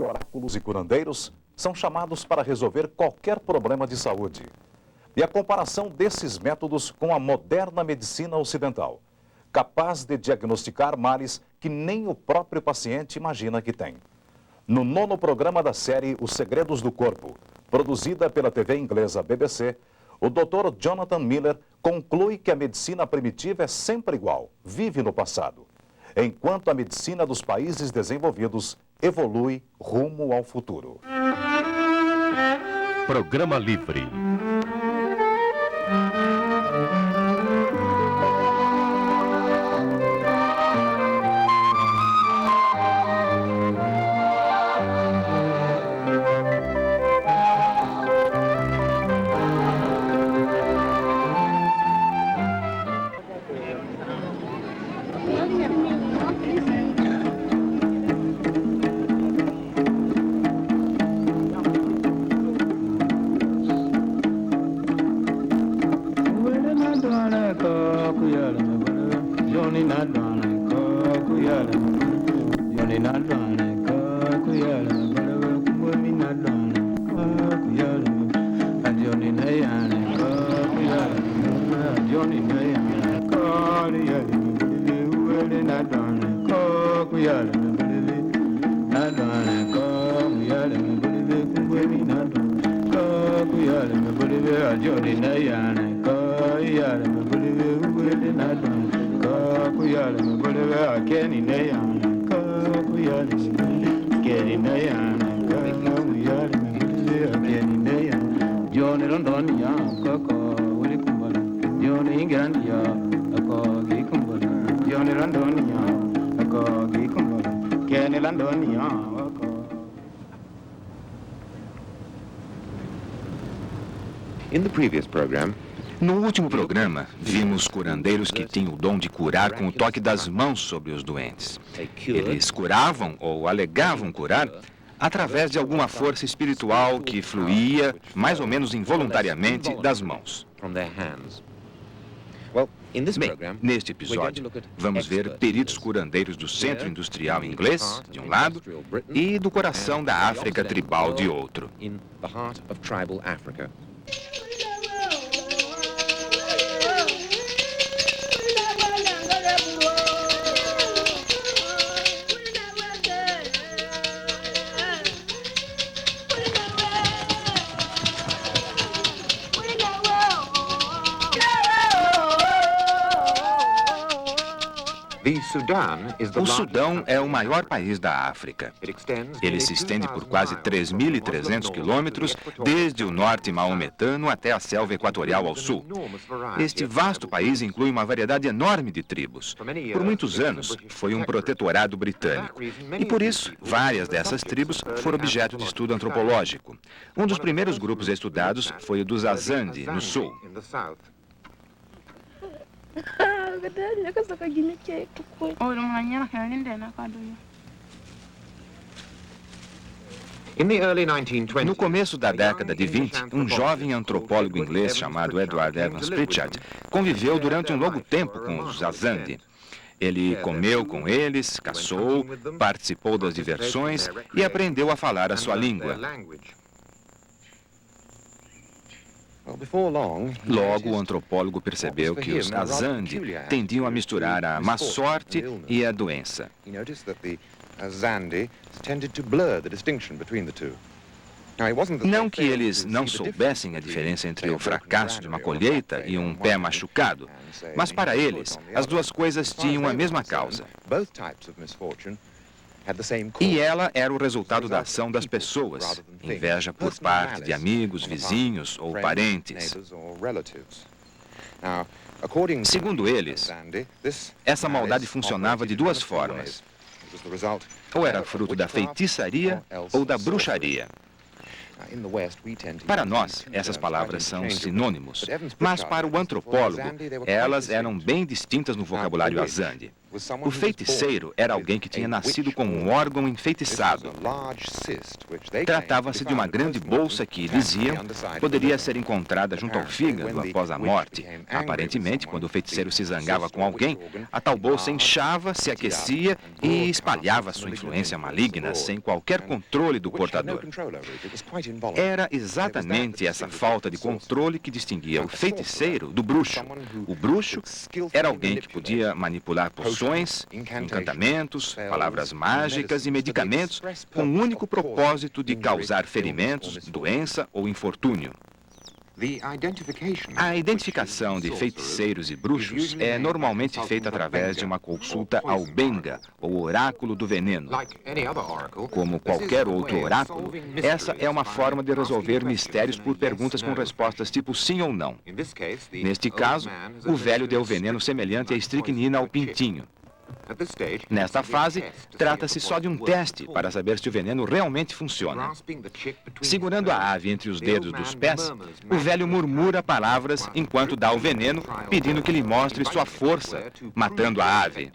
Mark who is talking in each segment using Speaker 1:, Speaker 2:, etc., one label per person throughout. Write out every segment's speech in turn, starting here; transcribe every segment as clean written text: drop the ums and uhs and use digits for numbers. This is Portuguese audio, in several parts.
Speaker 1: Oráculos e curandeiros são chamados para resolver qualquer problema de saúde. E a comparação desses métodos com a moderna medicina ocidental, capaz de diagnosticar males que nem o próprio paciente imagina que tem. No 9º programa da série Os Segredos do Corpo, produzida pela TV inglesa BBC, o Dr. Jonathan Miller conclui que a medicina primitiva é sempre igual, vive no passado, enquanto a medicina dos países desenvolvidos evolui rumo ao futuro.
Speaker 2: Programa Livre.
Speaker 3: No último programa, vimos curandeiros que tinham o dom de curar com o toque das mãos sobre os doentes. Eles curavam ou alegavam curar através de alguma força espiritual que fluía, mais ou menos involuntariamente, das mãos. Bem, neste episódio, vamos ver peritos curandeiros do Centro Industrial Inglês, de um lado, e do coração da África tribal, de outro. O Sudão é o maior país da África. Ele se estende por quase 3.300 quilômetros, desde o norte maometano até a selva equatorial ao sul. Este vasto país inclui uma variedade enorme de tribos. Por muitos anos, foi um protetorado britânico. E por isso, várias dessas tribos foram objeto de estudo antropológico. Um dos primeiros grupos estudados foi o dos Azande, no sul. No começo da década de 20, um jovem antropólogo inglês chamado Edward Evans Pritchard conviveu durante um longo tempo com os Azande. Ele comeu com eles, caçou, participou das diversões e aprendeu a falar a sua língua. Logo, o antropólogo percebeu que os Azande tendiam a misturar a má sorte e a doença. Não que eles não soubessem a diferença entre o fracasso de uma colheita e um pé machucado, mas para eles, as duas coisas tinham a mesma causa. E ela era o resultado da ação das pessoas, inveja por parte de amigos, vizinhos ou parentes. Segundo eles, essa maldade funcionava de duas formas. Ou era fruto da feitiçaria ou da bruxaria. Para nós, essas palavras são sinônimos, mas para o antropólogo, elas eram bem distintas no vocabulário Azande. O feiticeiro era alguém que tinha nascido com um órgão enfeitiçado. Tratava-se de uma grande bolsa que, diziam, poderia ser encontrada junto ao fígado após a morte. Aparentemente, quando o feiticeiro se zangava com alguém, a tal bolsa inchava, se aquecia e espalhava sua influência maligna sem qualquer controle do portador. Era exatamente essa falta de controle que distinguia o feiticeiro do bruxo. O bruxo era alguém que podia manipular poções, encantamentos, palavras mágicas e medicamentos com o único propósito de causar ferimentos, doença ou infortúnio. A identificação de feiticeiros e bruxos é normalmente feita através de uma consulta ao Benga, ou oráculo do veneno. Como qualquer outro oráculo, essa é uma forma de resolver mistérios por perguntas com respostas tipo sim ou não. Neste caso, o velho deu veneno semelhante à estricnina ao pintinho. Nesta fase, trata-se só de um teste para saber se o veneno realmente funciona. Segurando a ave entre os dedos dos pés, o velho murmura palavras enquanto dá o veneno, pedindo que lhe mostre sua força, matando a ave.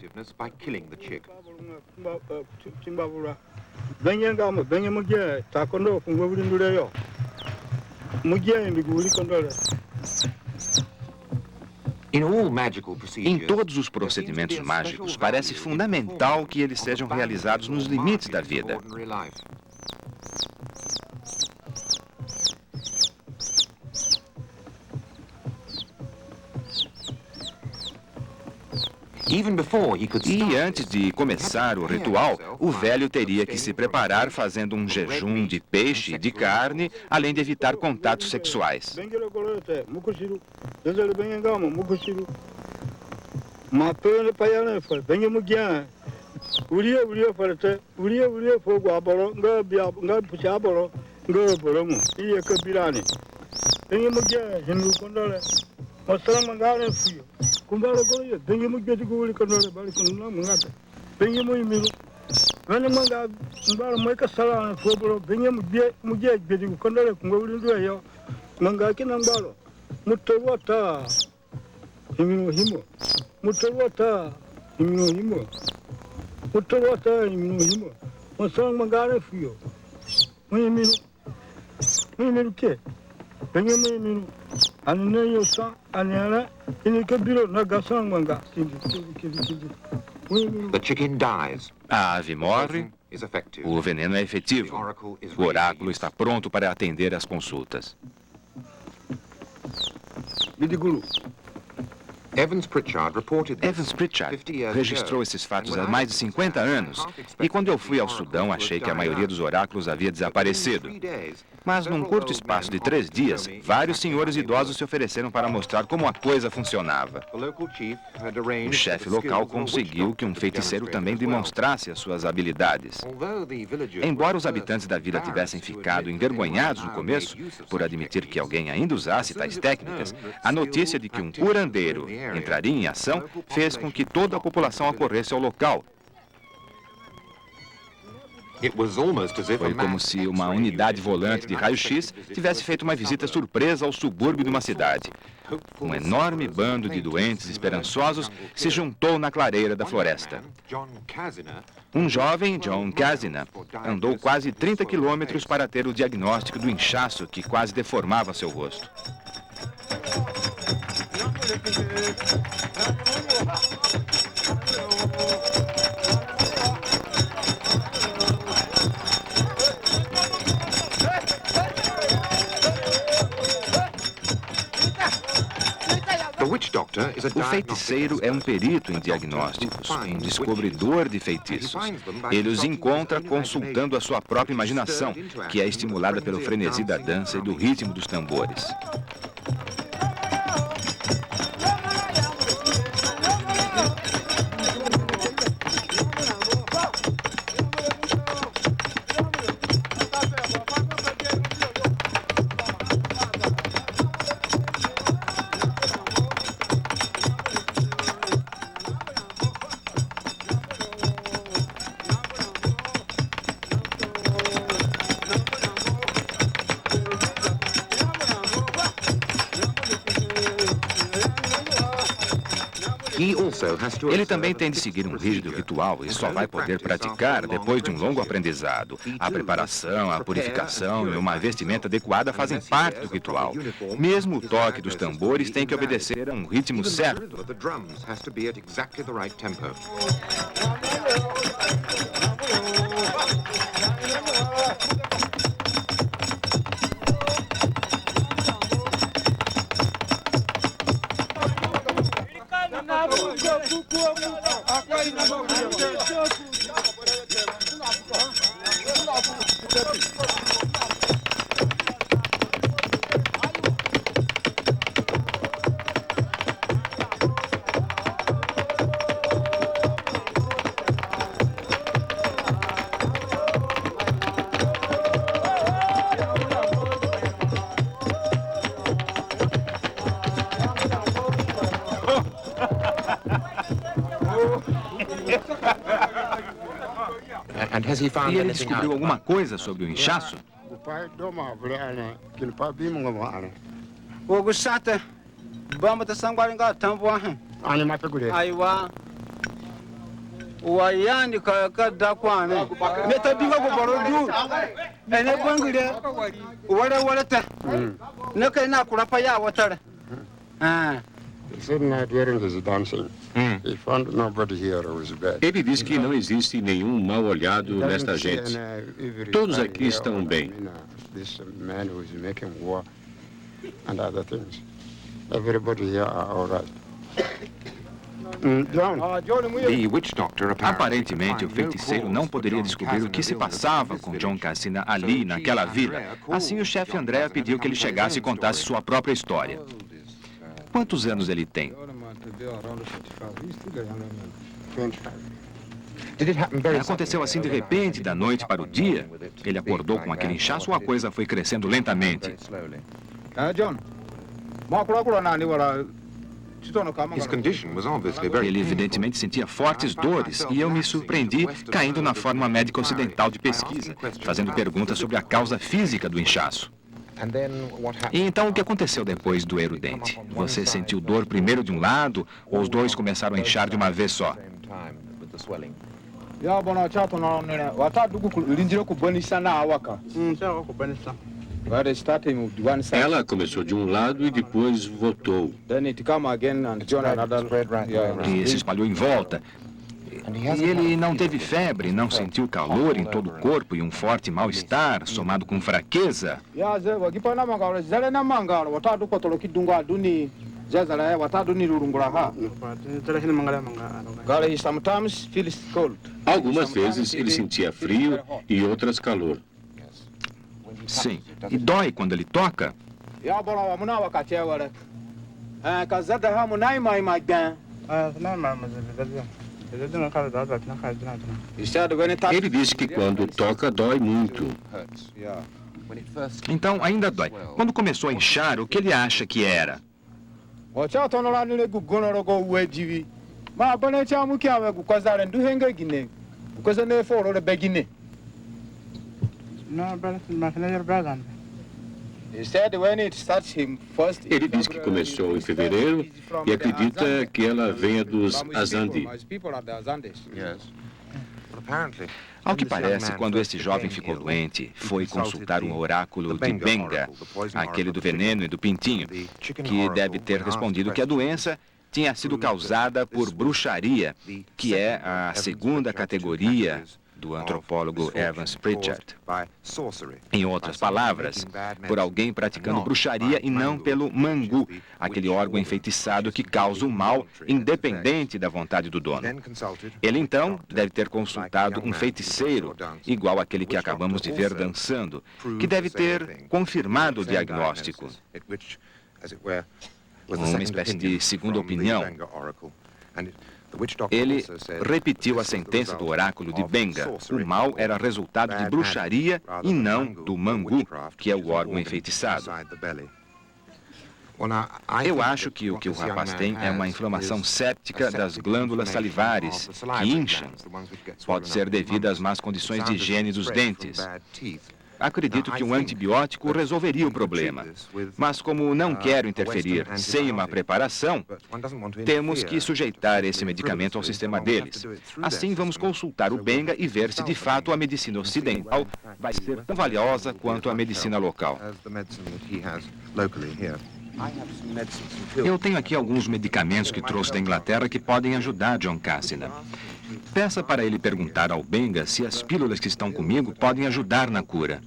Speaker 3: Em todos os procedimentos mágicos, parece fundamental que eles sejam realizados nos limites da vida. E antes de começar o ritual, o velho teria que se preparar fazendo um jejum de peixe e de carne, além de evitar contatos sexuais. A ave morre, o veneno é efetivo. O oráculo está pronto para atender às consultas. Evans Pritchard registrou esses fatos há mais de 50 anos, e quando eu fui ao Sudão, achei que a maioria dos oráculos havia desaparecido. Mas num curto espaço de 3 dias, vários senhores idosos se ofereceram para mostrar como a coisa funcionava. O chefe local conseguiu que um feiticeiro também demonstrasse as suas habilidades. Embora os habitantes da vila tivessem ficado envergonhados no começo, por admitir que alguém ainda usasse tais técnicas, a notícia de que um curandeiro entraria em ação fez com que toda a população acorresse ao local. Foi como se uma unidade volante de raio-x tivesse feito uma visita surpresa ao subúrbio de uma cidade. Um enorme bando de doentes esperançosos se juntou na clareira da floresta. Um jovem, John Casina, andou quase 30 quilômetros para ter o diagnóstico do inchaço que quase deformava seu rosto. O feiticeiro é um perito em diagnósticos, um descobridor de feitiços. Ele os encontra consultando a sua própria imaginação, que é estimulada pelo frenesi da dança e do ritmo dos tambores. Ele também tem de seguir um rígido ritual e só vai poder praticar depois de um longo aprendizado. A preparação, a purificação e uma vestimenta adequada fazem parte do ritual. Mesmo o toque dos tambores tem que obedecer a um ritmo certo. E ele descobriu alguma coisa sobre o inchaço?
Speaker 2: Ele diz que não existe nenhum mal-olhado nesta gente. Todos aqui estão bem.
Speaker 3: Aparentemente, o feiticeiro não poderia descobrir o que se passava com John Cassina ali, naquela vila. Assim, o chefe Andrea pediu que ele chegasse e contasse sua própria história. Quantos anos ele tem? Aconteceu assim de repente, da noite para o dia? Ele acordou com aquele inchaço ou a coisa foi crescendo lentamente? Ele evidentemente sentia fortes dores e eu me surpreendi caindo na forma médica ocidental de pesquisa, fazendo perguntas sobre a causa física do inchaço. E então, o que aconteceu depois do erudente? Você sentiu dor primeiro de um lado ou os dois começaram a inchar de uma vez só?
Speaker 2: Ela começou de um lado e depois voltou.
Speaker 3: E se espalhou em volta. E ele não teve febre, não sentiu calor em todo o corpo e um forte mal-estar, somado com fraqueza.
Speaker 2: Algumas vezes ele sentia frio e outras calor.
Speaker 3: Sim. E dói quando ele toca?
Speaker 2: Ele disse que quando toca dói muito.
Speaker 3: Então ainda dói. Quando começou a inchar, o que ele acha que era?
Speaker 2: Ele diz que começou em fevereiro e acredita que ela venha dos Azandi.
Speaker 3: Ao que parece, quando este jovem ficou doente, foi consultar um oráculo de Benga, aquele do veneno e do pintinho, que deve ter respondido que a doença tinha sido causada por bruxaria, que é a segunda categoria do antropólogo Evans Pritchard. Em outras palavras, por alguém praticando bruxaria e não pelo mangu, aquele órgão enfeitiçado que causa o mal, independente da vontade do dono. Ele, então, deve ter consultado um feiticeiro, igual aquele que acabamos de ver dançando, que deve ter confirmado o diagnóstico. Uma espécie de segunda opinião. Ele repetiu a sentença do oráculo de Benga. O mal era resultado de bruxaria e não do mangu, que é o órgão enfeitiçado. Eu acho que o rapaz tem é uma inflamação séptica das glândulas salivares, que incham. Pode ser devido às más condições de higiene dos dentes. Acredito que um antibiótico resolveria o problema. Mas como não quero interferir sem uma preparação, temos que sujeitar esse medicamento ao sistema deles. Assim, vamos consultar o Benga e ver se de fato a medicina ocidental vai ser tão valiosa quanto a medicina local. Eu tenho aqui alguns medicamentos que trouxe da Inglaterra que podem ajudar John Cassina. Peça para ele perguntar ao Benga se as pílulas que estão comigo podem ajudar na cura.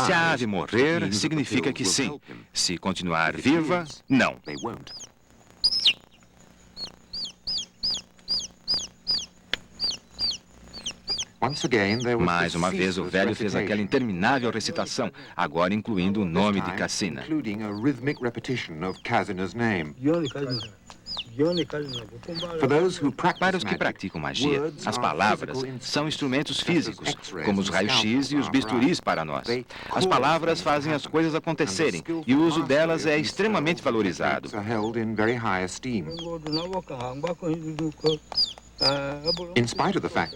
Speaker 3: Se a ave morrer, significa que sim. Se continuar viva, não. Mais uma vez, o velho fez aquela interminável recitação, agora incluindo o nome de Cassina. Para os que praticam magia, as palavras são instrumentos físicos, como os raios-x e os bisturis para nós. As palavras fazem as coisas acontecerem, e o uso delas é extremamente valorizado.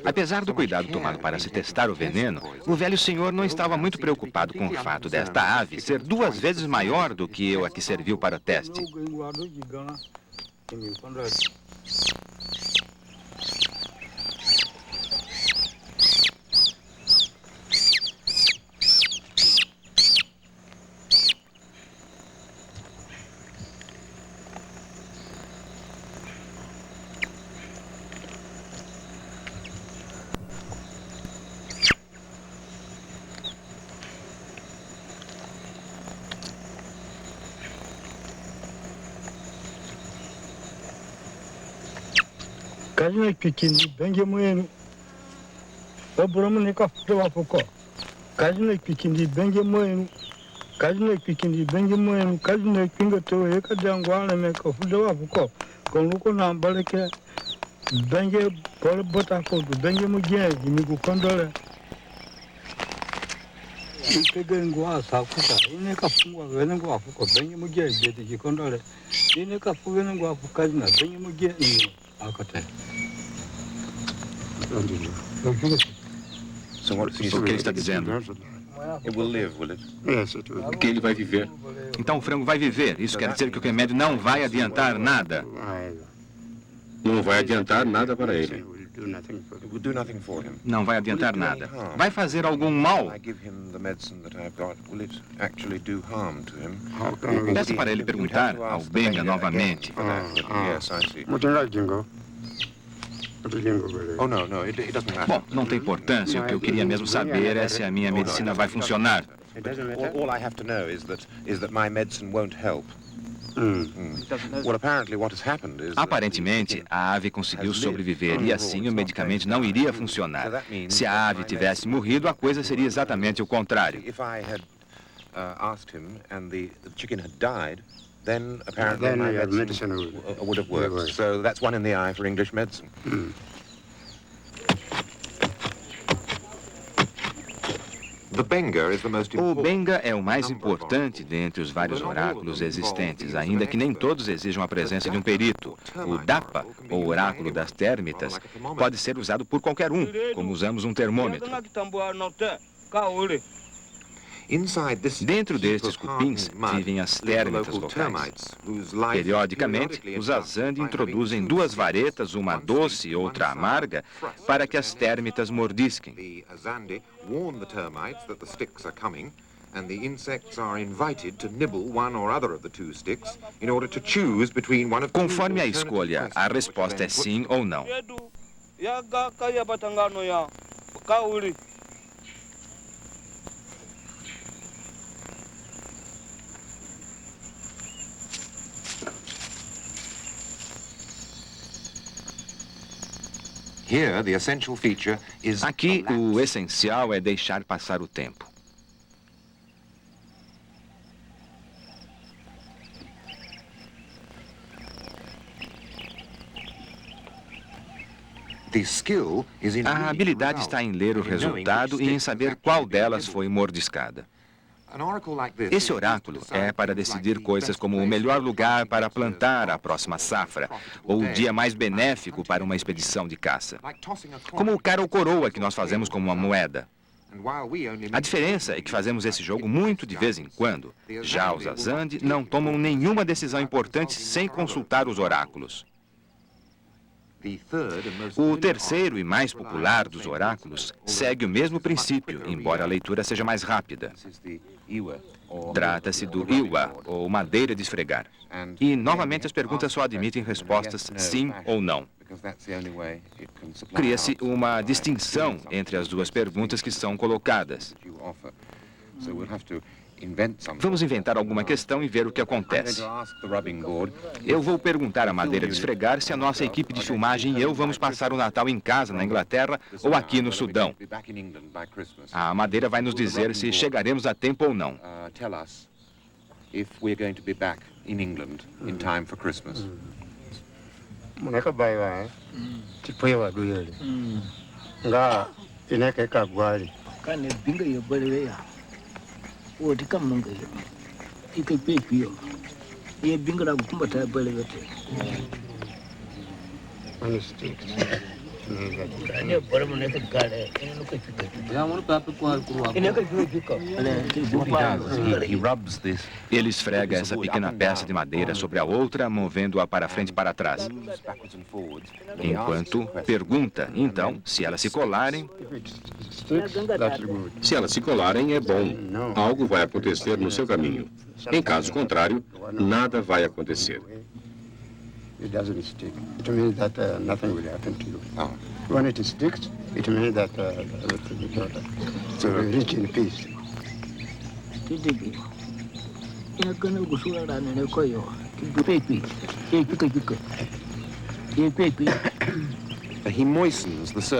Speaker 3: Apesar do cuidado tomado para se testar o veneno, o velho senhor não estava muito preocupado com o fato desta ave ser 2 vezes maior do que a que serviu para o teste.
Speaker 4: Kajina kikindi bengi mwenu obromu nika fuwa fuko kajina kikindi bengi mwenu kajina kinga to eka dangwana meka fuwa fuko konguko nambaleke bengi pole bota ko bengi mujye imigu kondole ikege ngwa sakuta ineka fungwa wene ngwa fuko bengi mujye jeti jikondole ineka fuwa ngwa fukajina bengi mujye akate.
Speaker 3: O que ele está dizendo?
Speaker 2: Que ele vai viver.
Speaker 3: Então o frango vai viver. Isso quer dizer que o remédio não vai adiantar nada.
Speaker 2: Não vai adiantar nada para ele.
Speaker 3: Não vai adiantar nada. Vai fazer algum mal? Peça para ele perguntar ao Benga novamente. Bom, não tem importância. O que eu queria mesmo saber é se a minha medicina vai funcionar. Aparentemente, a ave conseguiu sobreviver e assim o medicamento não iria funcionar. Se a ave tivesse morrido, a coisa seria exatamente o contrário.
Speaker 5: Then apparently my medicine would have worked. So that's 1 in the eye for English medicine.
Speaker 3: O Benga é o mais importante dentre os vários oráculos existentes, ainda que nem todos exijam a presença de um perito. O Dapa, ou oráculo das térmitas, pode ser usado por qualquer um, como usamos um termômetro. Dentro destes cupins vivem as térmitas locais. Periodicamente, os Azande introduzem 2 varetas, uma doce e outra amarga, para que as térmitas mordisquem. And the insects are invited to nibble one or other of the 2 sticks in order to choose between one of. Conforme a escolha, a resposta é sim ou não.
Speaker 5: Here, the essential feature is
Speaker 3: Aqui, o essencial é deixar passar o tempo. A habilidade está em ler o resultado e em saber qual delas foi mordiscada. Esse oráculo é para decidir coisas como o melhor lugar para plantar a próxima safra, ou o dia mais benéfico para uma expedição de caça. Como o cara ou coroa que nós fazemos com uma moeda. A diferença é que fazemos esse jogo muito de vez em quando. Já os Azande não tomam nenhuma decisão importante sem consultar os oráculos. O terceiro e mais popular dos oráculos segue o mesmo princípio, embora a leitura seja mais rápida. Trata-se do Iwa, ou madeira de esfregar. E, novamente, as perguntas só admitem respostas sim ou não. Cria-se uma distinção entre as duas perguntas que são colocadas. Vamos inventar alguma questão e ver o que acontece. Eu vou perguntar à madeira de esfregar se a nossa equipe de filmagem e eu vamos passar o Natal em casa, na Inglaterra, ou aqui no Sudão. A madeira vai nos dizer se chegaremos a tempo ou não.
Speaker 4: Oti kamunga yo ike pepio ye bingara kumbata balewete honesty ne bormo ne kare eno ko fika ya mon papo qual cruwa ene ko fika
Speaker 5: he rubs this.
Speaker 3: Ele esfrega essa pequena peça de madeira sobre a outra, movendo-a para frente e para trás. Enquanto pergunta, então, se elas se colarem.
Speaker 2: Se elas se colarem, é bom. Algo vai acontecer no seu caminho. Em caso contrário, nada vai acontecer.
Speaker 4: It doesn't stick. It means that nothing will happen to you. When it sticks, it means that so we reach in peace.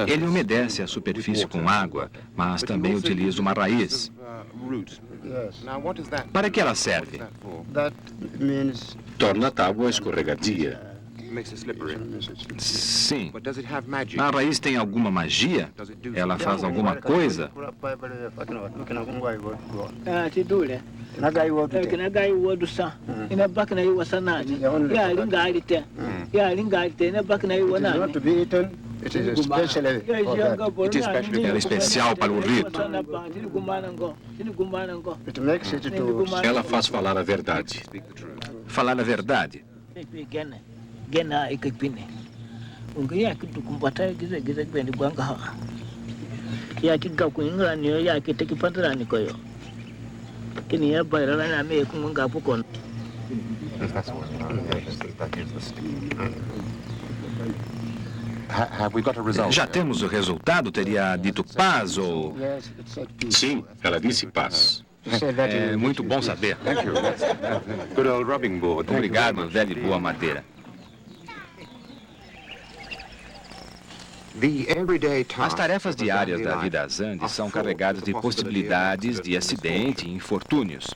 Speaker 3: Ele umedece a superfície com água, mas também utiliza uma raiz. Para que ela serve?
Speaker 2: Torna a tábua escorregadia.
Speaker 3: Sim. A raiz tem alguma magia? Ela faz alguma coisa? Ela é especial para o rito.
Speaker 2: Ela faz falar a verdade.
Speaker 3: Falar a verdade.
Speaker 4: Gena ikipine ungia kitu kumpata gize kwendi gwanga ha ya kiga kuingra niyo ya kiteki patara ni koyo kini ya bayra na me kunga pukon
Speaker 3: Já temos o resultado? Teria dito paz ou...
Speaker 2: Sim, ela disse paz.
Speaker 3: É muito bom saber. Obrigado, velha e boa madeira. As tarefas diárias da vida Azande são carregadas de possibilidades de acidente e infortúnios.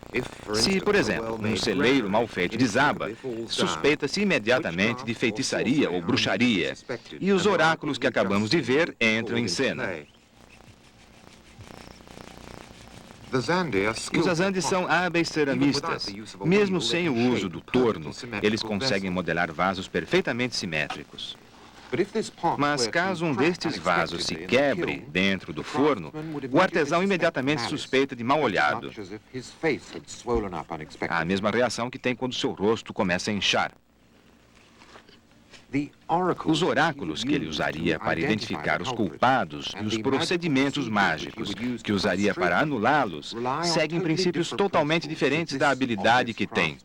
Speaker 3: Se, por exemplo, um celeiro mal feito desaba, suspeita-se imediatamente de feitiçaria ou bruxaria, e os oráculos que acabamos de ver entram em cena. Os Azande são hábeis ceramistas. Mesmo sem o uso do torno, eles conseguem modelar vasos perfeitamente simétricos. Mas caso um destes vasos se quebre dentro do forno, o artesão imediatamente suspeita de mal-olhado. A mesma reação que tem quando seu rosto começa a inchar. Os oráculos que ele usaria para identificar os culpados e os procedimentos mágicos que usaria para anulá-los seguem princípios totalmente diferentes da habilidade que tem.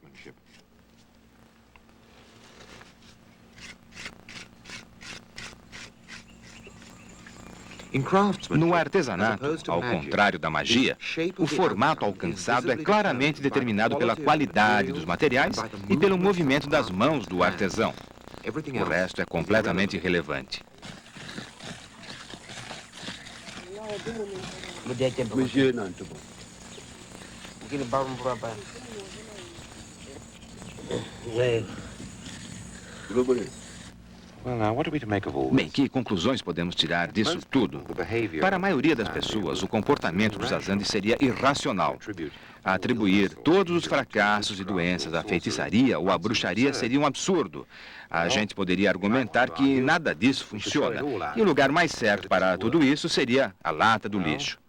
Speaker 3: No artesanato, ao contrário da magia, o formato alcançado é claramente determinado pela qualidade dos materiais e pelo movimento das mãos do artesão. O resto é completamente irrelevante. Bem, que conclusões podemos tirar disso tudo? Para a maioria das pessoas, o comportamento dos Azandi seria irracional. Atribuir todos os fracassos e doenças à feitiçaria ou à bruxaria seria um absurdo. A gente poderia argumentar que nada disso funciona. E o lugar mais certo para tudo isso seria a lata do lixo.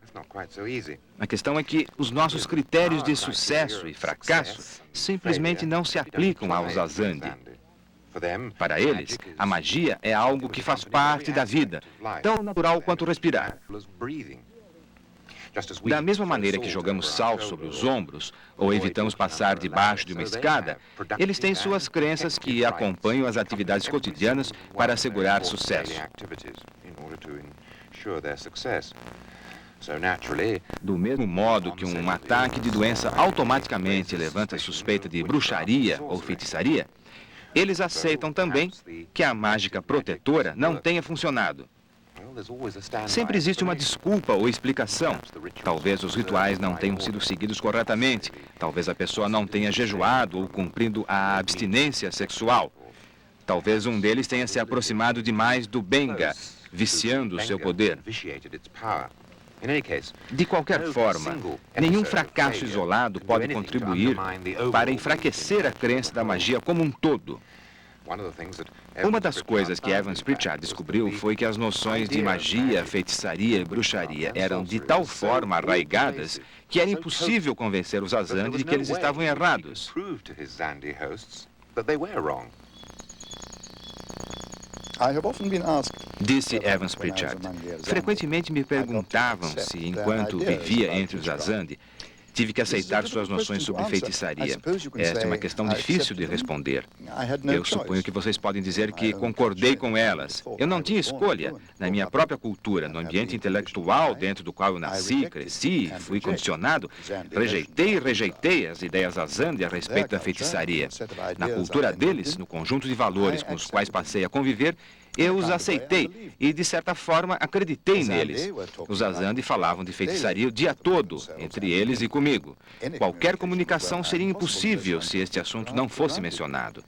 Speaker 3: A questão é que os nossos critérios de sucesso e fracasso simplesmente não se aplicam aos Azandi. Para eles, a magia é algo que faz parte da vida, tão natural quanto respirar. Da mesma maneira que jogamos sal sobre os ombros ou evitamos passar debaixo de uma escada, eles têm suas crenças que acompanham as atividades cotidianas para assegurar sucesso. Do mesmo modo que um ataque de doença automaticamente levanta a suspeita de bruxaria ou feitiçaria, eles aceitam também que a mágica protetora não tenha funcionado. Sempre existe uma desculpa ou explicação. Talvez os rituais não tenham sido seguidos corretamente. Talvez a pessoa não tenha jejuado ou cumprido a abstinência sexual. Talvez um deles tenha se aproximado demais do Benga, viciando o seu poder. De qualquer forma, nenhum fracasso isolado pode contribuir para enfraquecer a crença da magia como um todo. Uma das coisas que Evans Pritchard descobriu foi que as noções de magia, feitiçaria e bruxaria eram de tal forma arraigadas que era impossível convencer os Azandi de que eles estavam errados. Disse Evans Pritchard. Frequentemente me perguntavam se, enquanto vivia entre os Azandi, tive que aceitar suas noções sobre feitiçaria. Esta é uma questão difícil de responder. Eu suponho que vocês podem dizer que concordei com elas. Eu não tinha escolha. Na minha própria cultura, no ambiente intelectual dentro do qual eu nasci, cresci, fui condicionado, rejeitei as ideias Azandi a respeito da feitiçaria. Na cultura deles, no conjunto de valores com os quais passei a conviver, eu os aceitei e, de certa forma, acreditei neles. Os Azandi falavam de feitiçaria o dia todo, entre eles e comigo. Qualquer comunicação seria impossível se este assunto não fosse mencionado.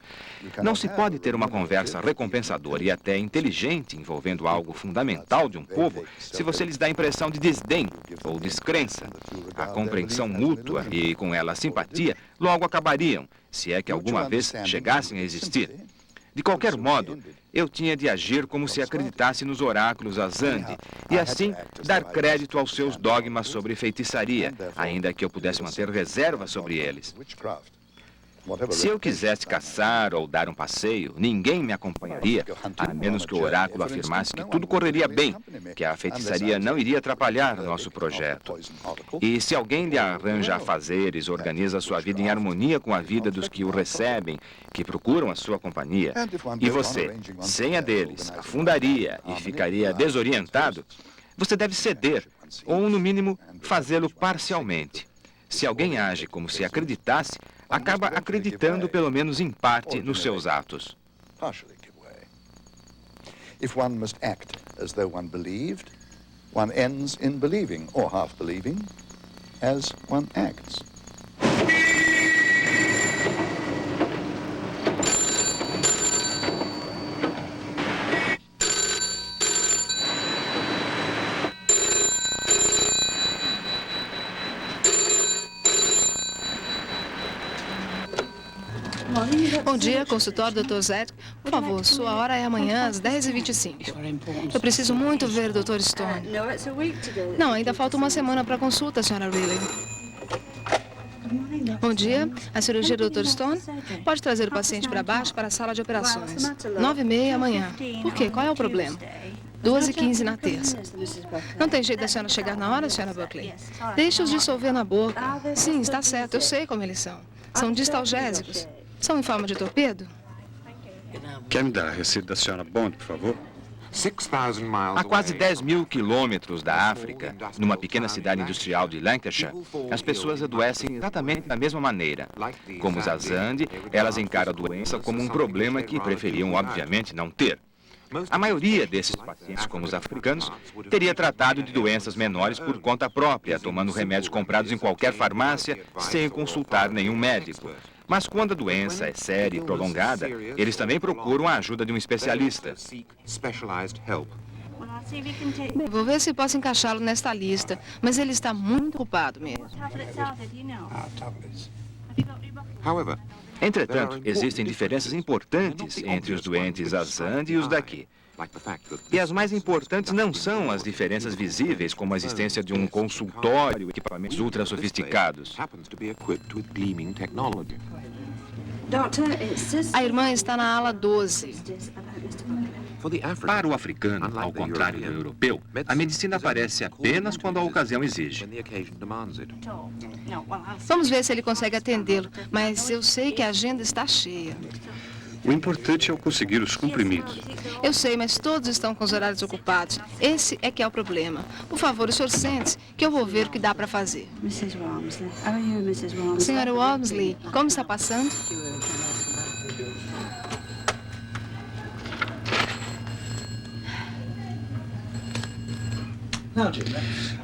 Speaker 3: Não se pode ter uma conversa recompensadora e até inteligente envolvendo algo fundamental de um povo se você lhes dá a impressão de desdém ou descrença. A compreensão mútua e, com ela, a simpatia logo acabariam, se é que alguma vez chegassem a existir. De qualquer modo, eu tinha de agir como se acreditasse nos oráculos Azandi e, assim, dar crédito aos seus dogmas sobre feitiçaria, ainda que eu pudesse manter reserva sobre eles. Se eu quisesse caçar ou dar um passeio, ninguém me acompanharia, a menos que o oráculo afirmasse que tudo correria bem, que a feitiçaria não iria atrapalhar nosso projeto. E se alguém lhe arranja afazeres, organiza sua vida em harmonia com a vida dos que o recebem, que procuram a sua companhia, e você, sem a deles, afundaria e ficaria desorientado, você deve ceder, ou, no mínimo, fazê-lo parcialmente. Se alguém age como se acreditasse, acaba acreditando, pelo menos em parte, nos seus atos.
Speaker 6: If one must act as though one believed, one ends in believing, or half believing, as one acts.
Speaker 7: Bom dia, consultório Dr. Zed. Por favor, sua hora é amanhã às 10h25. Eu preciso muito ver o Dr. Stone. Não, ainda falta uma semana para a consulta, Sra. Riley. Bom dia, a cirurgia do Dr. Stone? Pode trazer o paciente para baixo para a sala de operações. 9h30 amanhã. Por quê? Qual é o problema? 2h15 na terça. Não tem jeito da senhora chegar na hora, Sra. Buckley? Deixe-os dissolver na boca. Sim, está certo, eu sei como eles são. São distalgésicos. São em forma de torpedo?
Speaker 8: Quer me dar a receita da senhora Bond, por favor?
Speaker 3: A quase 10 mil quilômetros da África, numa pequena cidade industrial de Lancashire, as pessoas adoecem exatamente da mesma maneira. Como os Azande, elas encaram a doença como um problema que preferiam, obviamente, não ter. A maioria desses pacientes, como os africanos, teria tratado de doenças menores por conta própria, tomando remédios comprados em qualquer farmácia, sem consultar nenhum médico. Mas quando a doença é séria e prolongada, eles também procuram a ajuda de um especialista.
Speaker 7: Vou ver se posso encaixá-lo nesta lista, mas ele está muito ocupado mesmo.
Speaker 3: Entretanto, existem diferenças importantes entre os doentes Azande e os daqui. E as mais importantes não são as diferenças visíveis, como a existência de um consultório e equipamentos ultra sofisticados.
Speaker 7: A irmã está na ala 12.
Speaker 2: Para o africano, ao contrário do europeu, a medicina aparece apenas quando a ocasião exige.
Speaker 7: Vamos ver se ele consegue atendê-lo, mas eu sei que a agenda está cheia.
Speaker 8: O importante é eu conseguir os comprimidos.
Speaker 7: Eu sei, mas todos estão com os horários ocupados. Esse é que é o problema. Por favor, o senhor sente que eu vou ver o que dá para fazer. Senhora Walmsley, como está passando?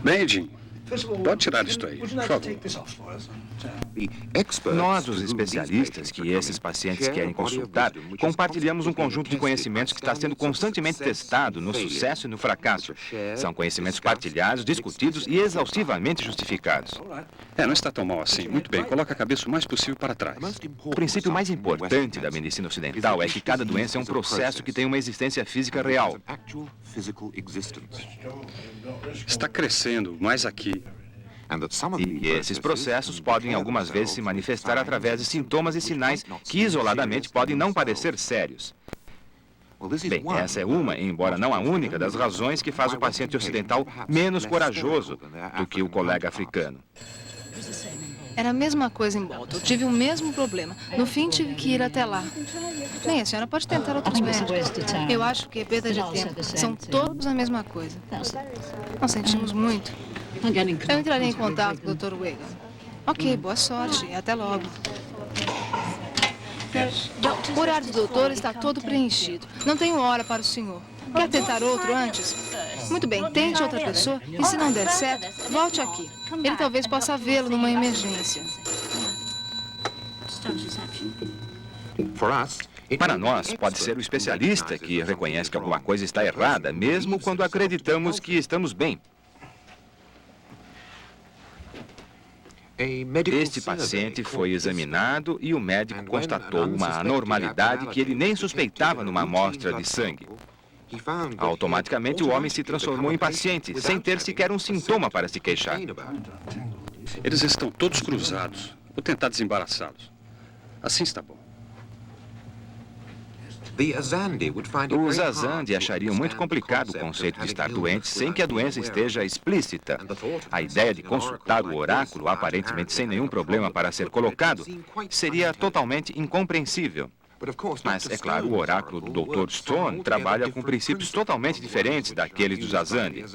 Speaker 8: Bem, Jim, pode tirar isto aí, por favor.
Speaker 3: Nós, os especialistas que esses pacientes querem consultar, compartilhamos um conjunto de conhecimentos que está sendo constantemente testado no sucesso e no fracasso. São conhecimentos partilhados, discutidos e exaustivamente justificados.
Speaker 8: Não está tão mal assim. Muito bem, coloca a cabeça o mais possível para trás.
Speaker 3: O princípio mais importante da medicina ocidental é que cada doença é um processo que tem uma existência física real.
Speaker 8: Está crescendo mais aqui.
Speaker 3: E esses processos podem algumas vezes se manifestar através de sintomas e sinais que isoladamente podem não parecer sérios. Bem, essa é uma, embora não a única, das razões que faz o paciente ocidental menos corajoso do que o colega africano.
Speaker 7: Era a mesma coisa em Bolton. Eu tive o mesmo problema. No fim, tive que ir até lá. Bem, a senhora pode tentar outros médicos. Eu acho que é perda de tempo. São todos a mesma coisa. Nós sentimos muito. Eu entrarei em contato com o Dr. Wigan. Ok, boa sorte e até logo. O horário do doutor está todo preenchido. Não tenho hora para o senhor. Quer tentar outro antes? Muito bem, tente outra pessoa e se não der certo, volte aqui. Ele talvez possa vê-lo numa emergência.
Speaker 3: Para nós, pode ser o especialista que reconhece que alguma coisa está errada, mesmo quando acreditamos que estamos bem. Este paciente foi examinado e o médico constatou uma anormalidade que ele nem suspeitava numa amostra de sangue. Automaticamente, o homem se transformou em paciente, sem ter sequer um sintoma para se queixar.
Speaker 8: Eles estão todos cruzados. Vou tentar desembaraçá-los. Assim está bom.
Speaker 3: Os Azande achariam muito complicado o conceito de estar doente sem que a doença esteja explícita. A ideia de consultar o oráculo, aparentemente sem nenhum problema para ser colocado, seria totalmente incompreensível. Mas, é claro, o oráculo do Dr. Stone trabalha com princípios totalmente diferentes daqueles dos Azande.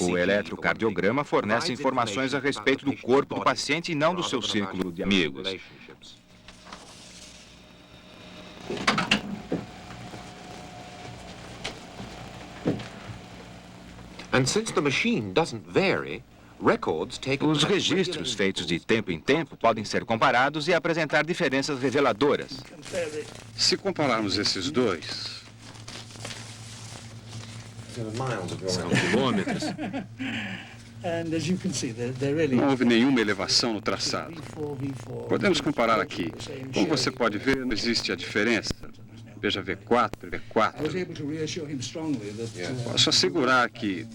Speaker 3: O eletrocardiograma fornece informações a respeito do corpo do paciente e não do seu círculo de amigos. Os registros feitos de tempo em tempo podem ser comparados e apresentar diferenças reveladoras.
Speaker 8: Se compararmos esses dois...
Speaker 2: São quilômetros.
Speaker 8: Não houve nenhuma elevação no traçado. Podemos comparar aqui. Como você pode ver, não existe a diferença. Veja V4, V4. Posso assegurar que...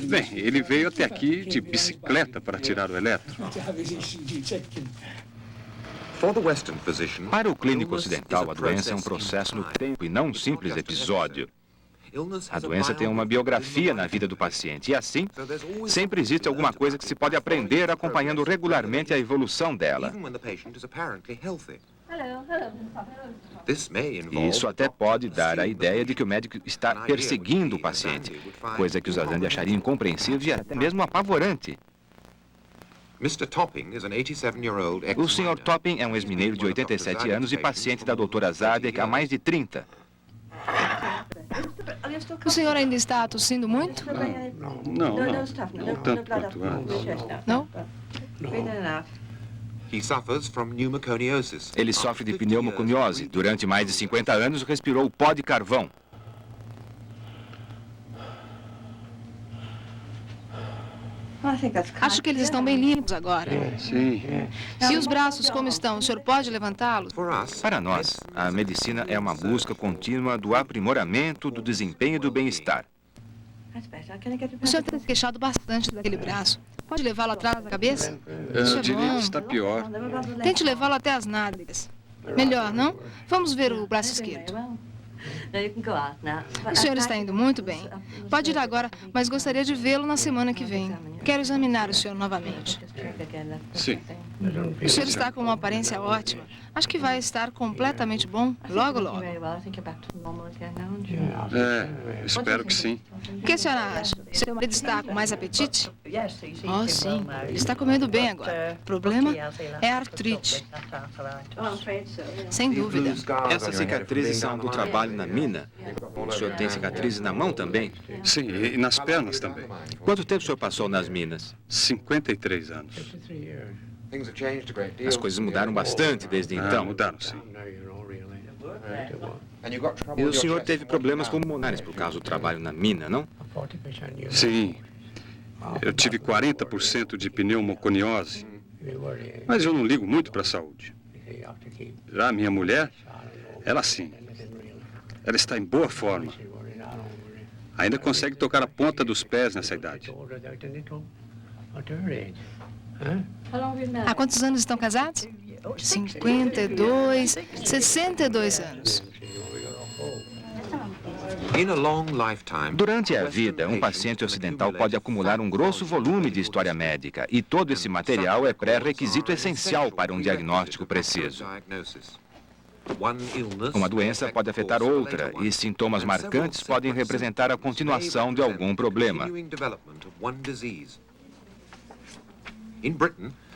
Speaker 8: Bem, ele veio até aqui de bicicleta para tirar o eletro.
Speaker 3: Para o clínico ocidental, a doença é um processo no tempo e não um simples episódio. A doença tem uma biografia na vida do paciente e, assim, sempre existe alguma coisa que se pode aprender acompanhando regularmente a evolução dela. Isso até pode dar a ideia de que o médico está perseguindo o paciente, coisa que os Azandi achariam incompreensível e até mesmo apavorante. O Sr. Topping é um ex-mineiro de 87 anos e paciente da doutora Zadek há mais de 30.
Speaker 7: O senhor ainda está tossindo muito?
Speaker 8: Não tanto quanto antes.
Speaker 7: Não?
Speaker 3: Ele sofre de pneumoconiose. Durante mais de 50 anos, respirou pó de carvão.
Speaker 7: Acho que eles estão bem limpos agora.
Speaker 8: Sim.
Speaker 7: Se os braços como estão, o senhor pode levantá-los?
Speaker 3: Para nós, a medicina é uma busca contínua do aprimoramento do desempenho e do bem-estar.
Speaker 7: O senhor tem queixado bastante daquele braço. Pode levá-lo atrás da cabeça? Isso
Speaker 8: Eu
Speaker 7: é
Speaker 8: diria
Speaker 7: bom.
Speaker 8: que está pior.
Speaker 7: Tente levá-lo até as nádegas. Melhor, não? Vamos ver o braço esquerdo. O senhor está indo muito bem. Pode ir agora, mas gostaria de vê-lo na semana que vem. Quero examinar o senhor novamente.
Speaker 8: Sim.
Speaker 7: O senhor está com uma aparência ótima. Acho que vai estar completamente bom logo, logo.
Speaker 8: Espero que sim.
Speaker 7: O que a senhora acha? Seu marido está com mais apetite? Oh, sim. Ele está comendo bem agora. O problema é a artrite. Sem dúvida.
Speaker 3: Essas cicatrizes são do trabalho na mina? O senhor tem cicatrizes na mão também?
Speaker 8: Sim, e nas pernas também.
Speaker 3: Quanto tempo o senhor passou nas minas?
Speaker 8: 53 anos.
Speaker 3: As coisas mudaram bastante desde então.
Speaker 8: Mudaram, sim.
Speaker 3: E o senhor teve problemas pulmonares por causa do trabalho na mina, não?
Speaker 8: Sim. Eu tive 40% de pneumoconiose. Mas eu não ligo muito para a saúde. Já a minha mulher, ela sim. Ela está em boa forma. Ainda consegue tocar a ponta dos pés nessa idade.
Speaker 7: Há quantos anos estão casados? 52, 62 anos.
Speaker 3: Durante a vida, um paciente ocidental pode acumular um grosso volume de história médica e todo esse material é pré-requisito essencial para um diagnóstico preciso. Uma doença pode afetar outra e sintomas marcantes podem representar a continuação de algum problema.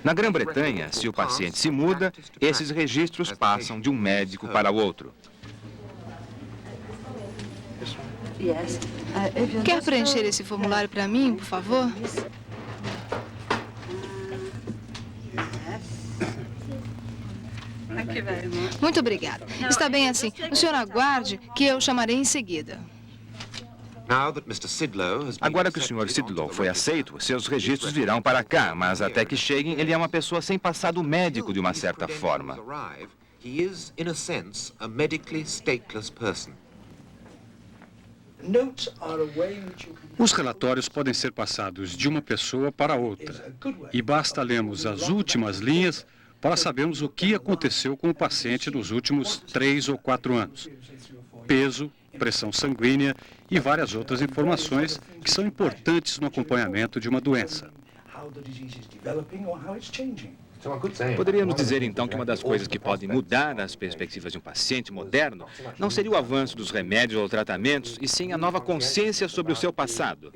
Speaker 3: Na Grã-Bretanha, se o paciente se muda, esses registros passam de um médico para outro.
Speaker 7: Quer preencher esse formulário para mim, por favor? Muito obrigada. Está bem assim. O senhor aguarde que eu chamarei em seguida.
Speaker 3: Agora que o Sr. Sidlow foi aceito, seus registros virão para cá, mas até que cheguem, ele é uma pessoa sem passado médico de uma certa forma.
Speaker 8: Os relatórios podem ser passados de uma pessoa para outra. E basta lermos as últimas linhas para sabermos o que aconteceu com o paciente nos últimos 3 ou 4 anos. Peso, pressão sanguínea e várias outras informações que são importantes no acompanhamento de uma doença.
Speaker 3: Poderíamos dizer, então, que uma das coisas que podem mudar as perspectivas de um paciente moderno não seria o avanço dos remédios ou tratamentos, e sim a nova consciência sobre o seu passado.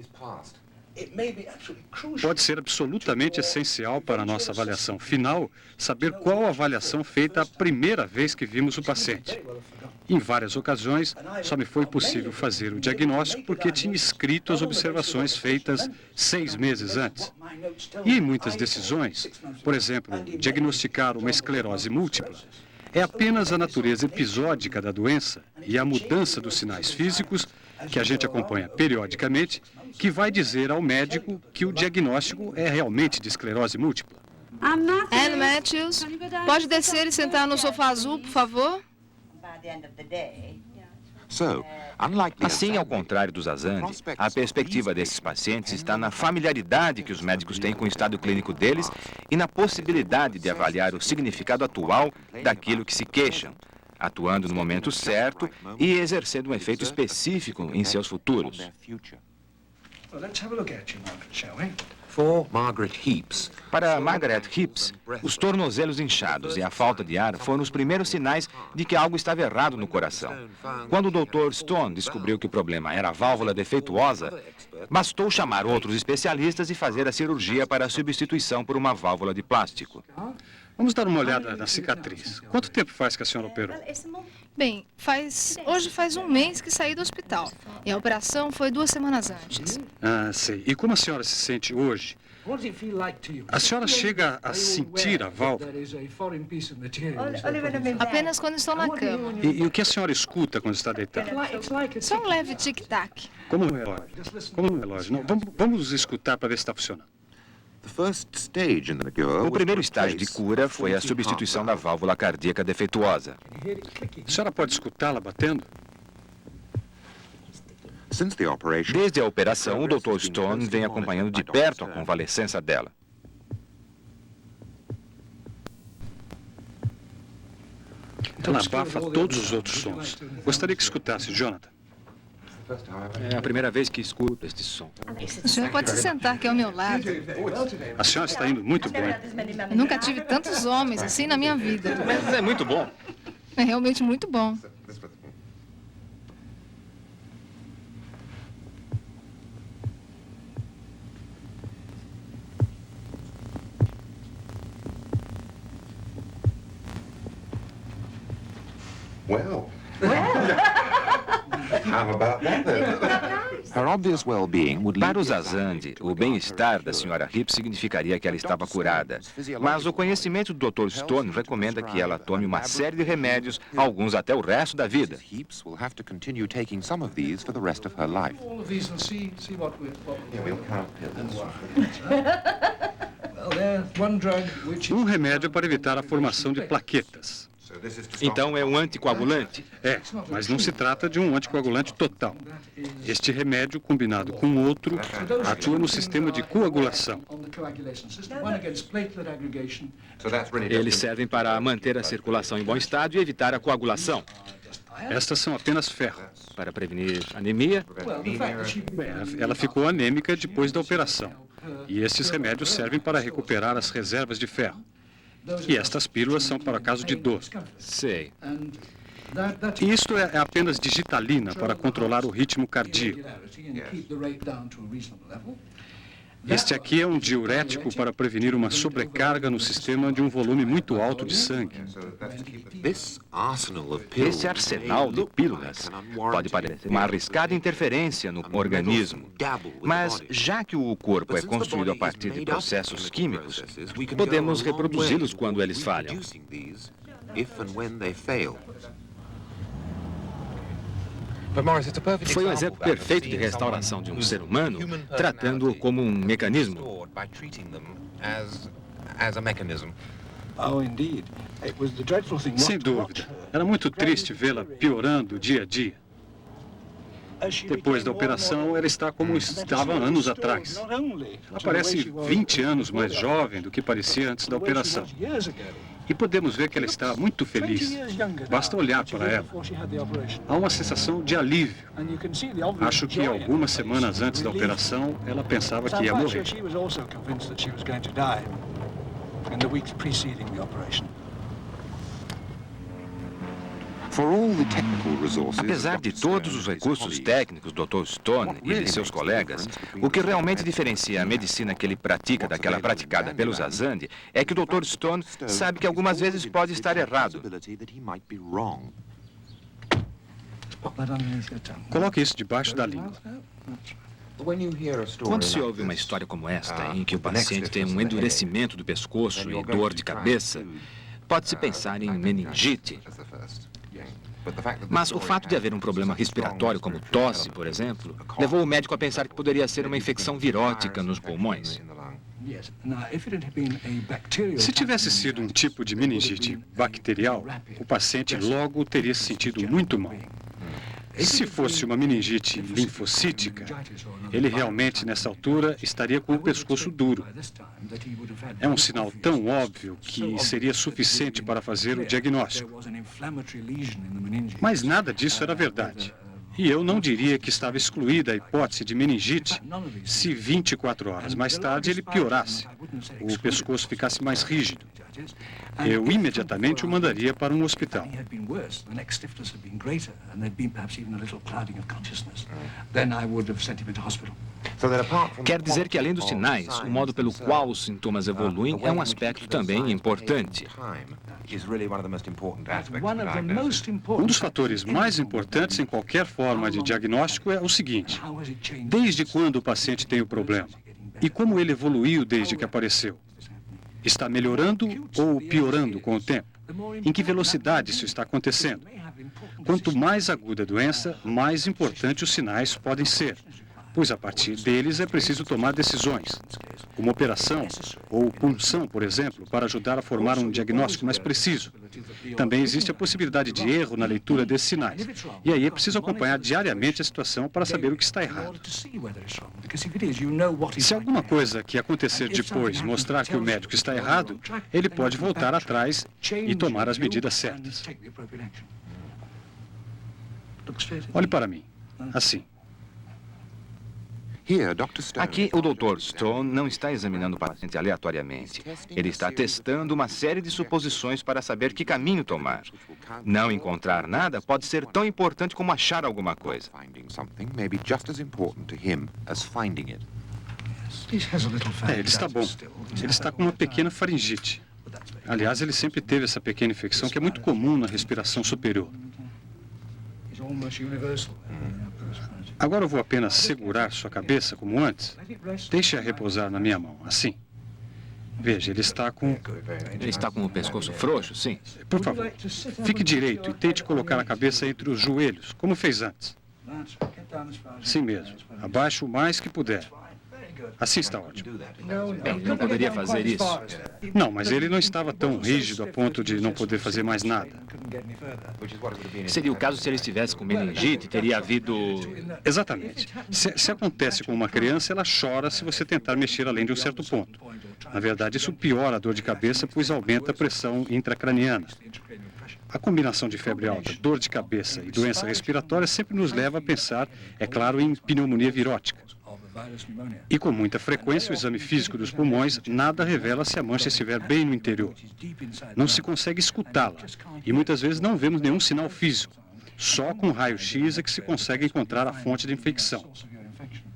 Speaker 8: Pode ser absolutamente essencial para a nossa avaliação final saber qual a avaliação feita a primeira vez que vimos o paciente. Em várias ocasiões, só me foi possível fazer o diagnóstico porque tinha escrito as observações feitas 6 meses antes. E em muitas decisões, por exemplo, diagnosticar uma esclerose múltipla, é apenas a natureza episódica da doença e a mudança dos sinais físicos, que a gente acompanha periodicamente, que vai dizer ao médico que o diagnóstico é realmente de esclerose múltipla.
Speaker 7: Anne Matthews, pode descer e sentar no sofá azul, por favor?
Speaker 3: Assim, ao contrário dos Azandi, a perspectiva desses pacientes está na familiaridade que os médicos têm com o estado clínico deles e na possibilidade de avaliar o significado atual daquilo que se queixam, atuando no momento certo e exercendo um efeito específico em seus futuros. Para Margaret Heaps, os tornozelos inchados e a falta de ar foram os primeiros sinais de que algo estava errado no coração. Quando o Dr. Stone descobriu que o problema era a válvula defeituosa, bastou chamar outros especialistas e fazer a cirurgia para a substituição por uma válvula de plástico.
Speaker 8: Vamos dar uma olhada na cicatriz. Quanto tempo faz que a senhora operou?
Speaker 7: Bem, hoje faz um mês que saí do hospital. E a operação foi 2 semanas antes.
Speaker 8: Ah, sei. E como a senhora se sente hoje? A senhora chega a sentir a válvula?
Speaker 7: Apenas quando estou na cama.
Speaker 8: E o que a senhora escuta quando está deitada?
Speaker 7: Só um leve tic-tac.
Speaker 8: Como um relógio. Como um relógio. Não, vamos escutar para ver se está funcionando.
Speaker 3: O primeiro estágio de cura foi a substituição da válvula cardíaca defeituosa.
Speaker 8: A senhora pode escutá-la batendo?
Speaker 3: Desde a operação, o Dr. Stone vem acompanhando de perto a convalescença dela.
Speaker 8: Ela abafa todos os outros sons. Gostaria que escutasse, Jonathan.
Speaker 3: É a primeira vez que escuto este som.
Speaker 7: O senhor pode se sentar aqui ao meu lado.
Speaker 8: A senhora está indo muito bem.
Speaker 7: Eu nunca tive tantos homens assim na minha vida.
Speaker 3: Mas é muito bom.
Speaker 7: É realmente muito bom.
Speaker 3: Para os Azandi, o bem-estar da Sra. Heaps significaria que ela estava curada. Mas o conhecimento do Dr. Stone recomenda que ela tome uma série de remédios, alguns até o resto da vida.
Speaker 8: Um remédio para evitar a formação de plaquetas.
Speaker 3: Então é um anticoagulante?
Speaker 8: É, mas não se trata de um anticoagulante total. Este remédio, combinado com outro, atua no sistema de coagulação.
Speaker 3: Eles servem para manter a circulação em bom estado e evitar a coagulação.
Speaker 8: Estas são apenas ferro.
Speaker 3: Para prevenir anemia?
Speaker 8: Ela ficou anêmica depois da operação. E estes remédios servem para recuperar as reservas de ferro. E estas pílulas são para caso de dor.
Speaker 3: Sei.
Speaker 8: E isto é apenas digitalina para controlar o ritmo cardíaco. Este aqui é um diurético para prevenir uma sobrecarga no sistema de um volume muito alto de sangue.
Speaker 3: Esse arsenal de pílulas pode parecer uma arriscada interferência no organismo, mas já que o corpo é construído a partir de processos químicos, podemos reproduzi-los quando eles falham. Foi um exemplo perfeito de restauração de um ser humano, tratando-o como um mecanismo.
Speaker 8: Sem dúvida. Era muito triste vê-la piorando dia a dia. Depois da operação, ela está como estava anos atrás. Ela parece 20 anos mais jovem do que parecia antes da operação. E podemos ver que ela está muito feliz. Basta olhar para ela. Há uma sensação de alívio. Acho que algumas semanas antes da operação, ela pensava que ia morrer.
Speaker 3: Apesar de todos os recursos técnicos do Dr. Stone e de seus colegas, o que realmente diferencia a medicina que ele pratica daquela praticada pelos Azandi é que o Dr. Stone sabe que algumas vezes pode estar errado.
Speaker 8: Coloque isso debaixo da língua.
Speaker 3: Quando se ouve uma história como esta, em que o paciente tem um endurecimento do pescoço e dor de cabeça, pode-se pensar em meningite. Mas o fato de haver um problema respiratório, como tosse, por exemplo, levou o médico a pensar que poderia ser uma infecção virótica nos pulmões.
Speaker 8: Se tivesse sido um tipo de meningite bacterial, o paciente logo teria se sentido muito mal. Se fosse uma meningite linfocítica, ele realmente, nessa altura, estaria com o pescoço duro. É um sinal tão óbvio que seria suficiente para fazer o diagnóstico. Mas nada disso era verdade. E eu não diria que estava excluída a hipótese de meningite se 24 horas mais tarde ele piorasse, o pescoço ficasse mais rígido. Eu imediatamente o mandaria para um hospital.
Speaker 3: Quer dizer que, além dos sinais, o modo pelo qual os sintomas evoluem é um aspecto também importante.
Speaker 8: Um dos fatores mais importantes em qualquer forma de diagnóstico é o seguinte: desde quando o paciente tem o problema e como ele evoluiu desde que apareceu. Está melhorando ou piorando com o tempo? Em que velocidade isso está acontecendo? Quanto mais aguda a doença, mais importantes os sinais podem ser, pois a partir deles é preciso tomar decisões. Uma operação ou punção, por exemplo, para ajudar a formar um diagnóstico mais preciso. Também existe a possibilidade de erro na leitura desses sinais. E aí é preciso acompanhar diariamente a situação para saber o que está errado. Se alguma coisa que acontecer depois mostrar que o médico está errado, ele pode voltar atrás e tomar as medidas certas. Olhe para mim, assim.
Speaker 3: Aqui, o Dr. Stone não está examinando o paciente aleatoriamente. Ele está testando uma série de suposições para saber que caminho tomar. Não encontrar nada pode ser tão importante como achar alguma coisa.
Speaker 8: Ele está bom. Ele está com uma pequena faringite. Aliás, ele sempre teve essa pequena infecção que é muito comum na respiração superior. Agora eu vou apenas segurar sua cabeça como antes. Deixe-a repousar na minha mão, assim. Veja, ele está com...
Speaker 3: Ele está com o pescoço frouxo, sim.
Speaker 8: Por favor, fique direito e tente colocar a cabeça entre os joelhos, como fez antes. Sim mesmo. Abaixe o mais que puder. Assim está ótimo.
Speaker 3: Bem, ele não poderia fazer isso.
Speaker 8: Não, mas ele não estava tão rígido a ponto de não poder fazer mais nada.
Speaker 3: Seria o caso se ele estivesse com meningite, teria havido...
Speaker 8: Exatamente. Se acontece com uma criança, ela chora se você tentar mexer além de um certo ponto. Na verdade, isso piora a dor de cabeça, pois aumenta a pressão intracraniana. A combinação de febre alta, dor de cabeça e doença respiratória sempre nos leva a pensar, é claro, em pneumonia virótica. E com muita frequência, o exame físico dos pulmões nada revela se a mancha estiver bem no interior. Não se consegue escutá-la e muitas vezes não vemos nenhum sinal físico. Só com raio-x é que se consegue encontrar a fonte da infecção.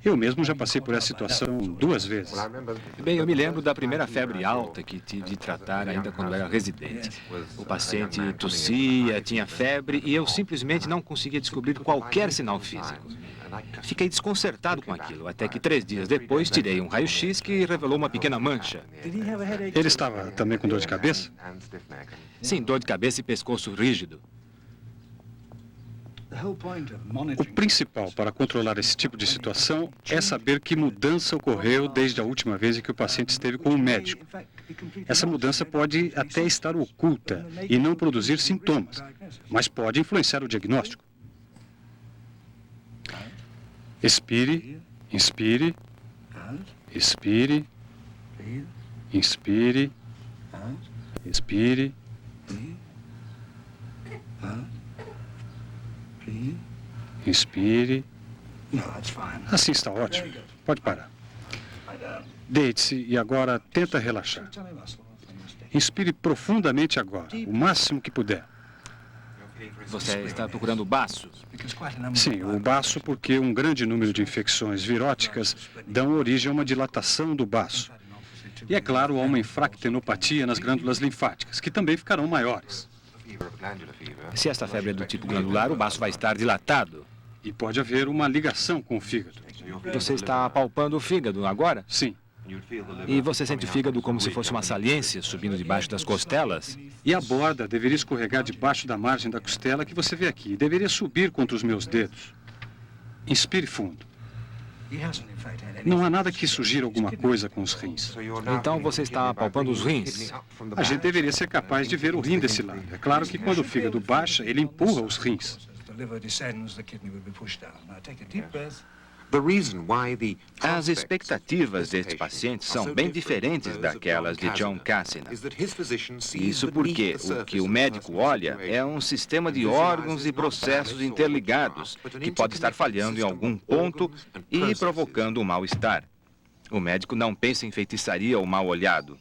Speaker 8: Eu mesmo já passei por essa situação 2 vezes.
Speaker 3: Bem, eu me lembro da primeira febre alta que tive de tratar ainda quando era residente. O paciente tossia, tinha febre e eu simplesmente não conseguia descobrir qualquer sinal físico. Fiquei desconcertado com aquilo, até que 3 dias depois tirei um raio-x que revelou uma pequena mancha.
Speaker 8: Ele estava também com dor de cabeça?
Speaker 3: Sim, dor de cabeça e pescoço rígido.
Speaker 8: O principal para controlar esse tipo de situação é saber que mudança ocorreu desde a última vez em que o paciente esteve com um médico. Essa mudança pode até estar oculta e não produzir sintomas, mas pode influenciar o diagnóstico. Expire, inspire, expire, inspire, expire. Inspire. Assim está ótimo. Pode parar. Deite-se e agora tenta relaxar. Inspire profundamente agora, o máximo que puder.
Speaker 3: Você está procurando o baço?
Speaker 8: Sim, o baço porque um grande número de infecções viróticas dão origem a uma dilatação do baço. E é claro, há uma infractenopatia nas glândulas linfáticas, que também ficarão maiores.
Speaker 3: Se esta febre é do tipo glandular, o baço vai estar dilatado.
Speaker 8: E pode haver uma ligação com o fígado.
Speaker 3: Você está apalpando o fígado agora?
Speaker 8: Sim.
Speaker 3: E você sente o fígado como se fosse uma saliência subindo debaixo das costelas?
Speaker 8: E a borda deveria escorregar debaixo da margem da costela que você vê aqui. Deveria subir contra os meus dedos. Inspire fundo. Não há nada que sugira alguma coisa com os rins.
Speaker 3: Então você está apalpando os rins?
Speaker 8: A gente deveria ser capaz de ver o rim desse lado. É claro que quando o fígado baixa, ele empurra os rins.
Speaker 3: As expectativas deste paciente são bem diferentes daquelas de John Cassina. Isso porque o que o médico olha é um sistema de órgãos e processos interligados que pode estar falhando em algum ponto e provocando um mal-estar. O médico não pensa em feitiçaria ou mal-olhado.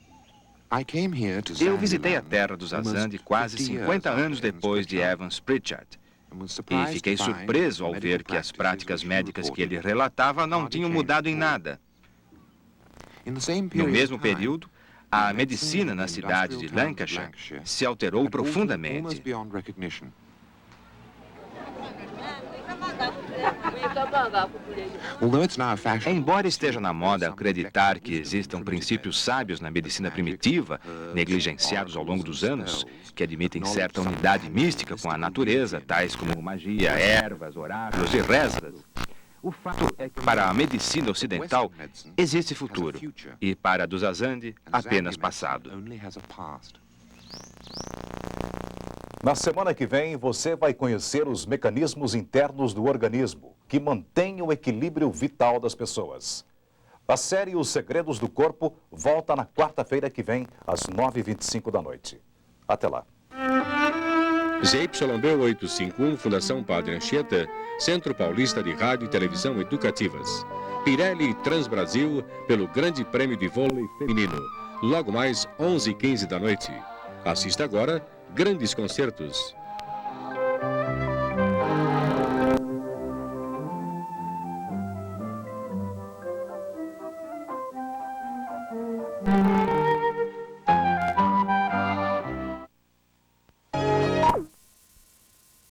Speaker 3: Eu visitei a terra dos Azande quase 50 anos depois de Evans Pritchard. E fiquei surpreso ao ver que as práticas médicas que ele relatava não tinham mudado em nada. No mesmo período, a medicina na cidade de Lancashire se alterou profundamente. Embora esteja na moda acreditar que existam princípios sábios na medicina primitiva, negligenciados ao longo dos anos, que admitem certa unidade mística com a natureza, tais como magia, ervas, oráculos e rezas, o fato é que para a medicina ocidental existe futuro e para a dos Azande apenas passado.
Speaker 1: Na semana que vem, você vai conhecer os mecanismos internos do organismo que mantêm o equilíbrio vital das pessoas. A série Os Segredos do Corpo volta na quarta-feira que vem, às 9h25 da noite. Até lá.
Speaker 2: ZYB 851, Fundação Padre Anchieta, Centro Paulista de Rádio e Televisão Educativas. Pirelli Transbrasil, pelo Grande Prêmio de Vôlei Feminino. Logo mais, 11h15 da noite. Assista agora Grandes Concertos.